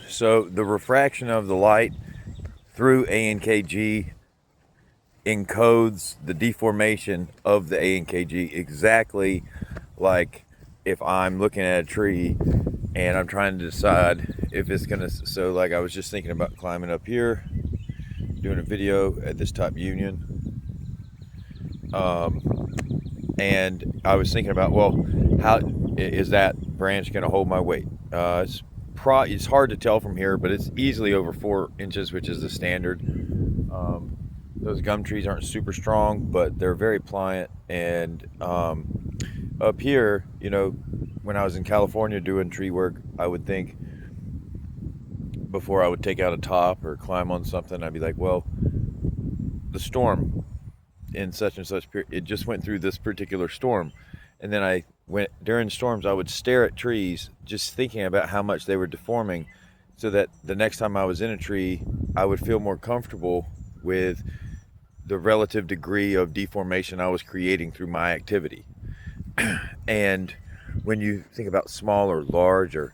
So the refraction of the light through ANKG encodes the deformation of the ANKG exactly like if I'm looking at a tree and I'm trying to decide if it's gonna, so like I was just thinking about climbing up here, doing a video at this top union, and I was thinking about, well, how is that branch gonna hold my weight? It's hard to tell from here, but it's easily over 4 inches, which is the standard. Those gum trees aren't super strong, but they're very pliant. And up here, you know, when I was in California doing tree work, I would think before I would take out a top or climb on something, I'd be like, well, the storm in such and such period, it just went through this particular storm. And then I went, during storms, I would stare at trees just thinking about how much they were deforming, so that the next time I was in a tree, I would feel more comfortable with the relative degree of deformation I was creating through my activity. And when you think about small or large, or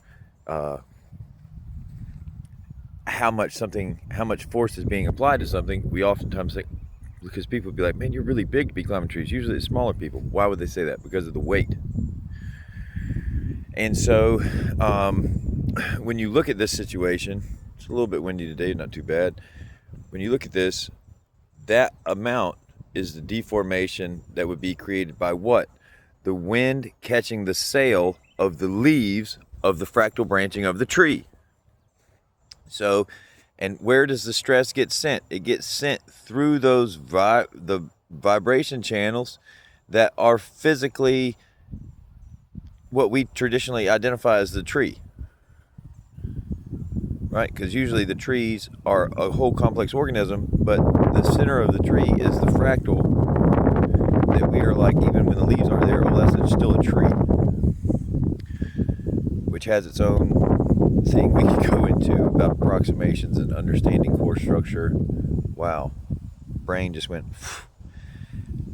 how much force is being applied to something, we oftentimes think, because people would be like, man, you're really big to be climbing trees. Usually it's smaller people. Why would they say that? Because of the weight. And so when you look at this situation, it's a little bit windy today, not too bad. When you look at this, that amount is the deformation that would be created by what? The wind catching the sail of the leaves of the fractal branching of the tree. So, and where does the stress get sent? It gets sent through those the vibration channels that are physically what we traditionally identify as the tree, right? Because usually the trees are a whole complex organism, but the center of the tree is the fractal that we are like, even when the leaves aren't there, well, that's still a tree, which has its own thing we could go into about approximations and understanding core structure. Wow, brain just went.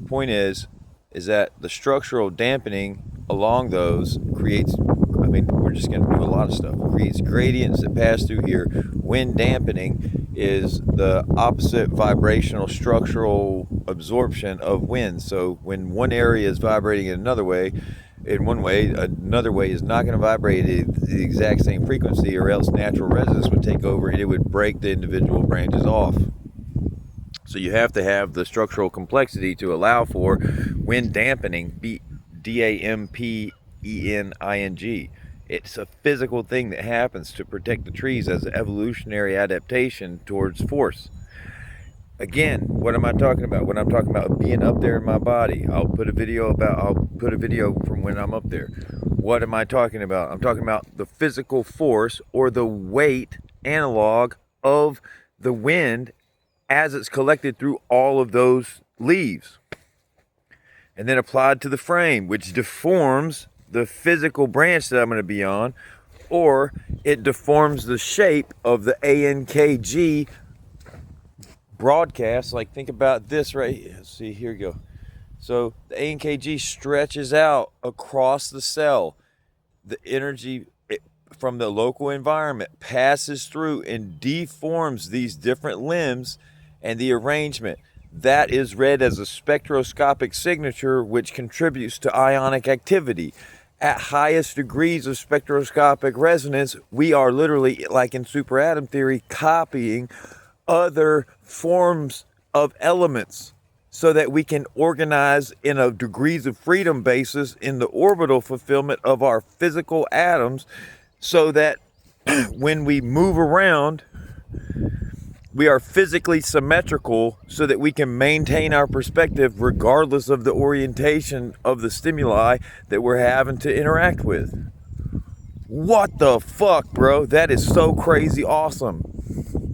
Point is that the structural dampening along those creates, I mean, we're just going to do a lot of stuff, creates gradients that pass through here. Wind dampening is the opposite vibrational structural absorption of wind. So when one area is vibrating in another way, another way is not going to vibrate at the exact same frequency, or else natural resonance would take over and it would break the individual branches off. So you have to have the structural complexity to allow for wind dampening, dampening. It's a physical thing that happens to protect the trees as an evolutionary adaptation towards force. Again, what am I talking about? When I'm talking about being up there in my body, I'll put a video from when I'm up there. What am I talking about? I'm talking about the physical force, or the weight analog of the wind as it's collected through all of those leaves, and then applied to the frame, which deforms the physical branch that I'm going to be on, or it deforms the shape of the ANKG broadcast. Like, think about this right here. See, here we go. So the ANKG stretches out across the cell. The energy from the local environment passes through and deforms these different limbs and the arrangement. That is read as a spectroscopic signature, which contributes to ionic activity. At highest degrees of spectroscopic resonance, we are literally, like in superatom theory, copying other forms of elements so that we can organize in a degrees of freedom basis in the orbital fulfillment of our physical atoms, so that when we move around, we are physically symmetrical, so that we can maintain our perspective regardless of the orientation of the stimuli that we're having to interact with. What the fuck, bro? That is so crazy awesome.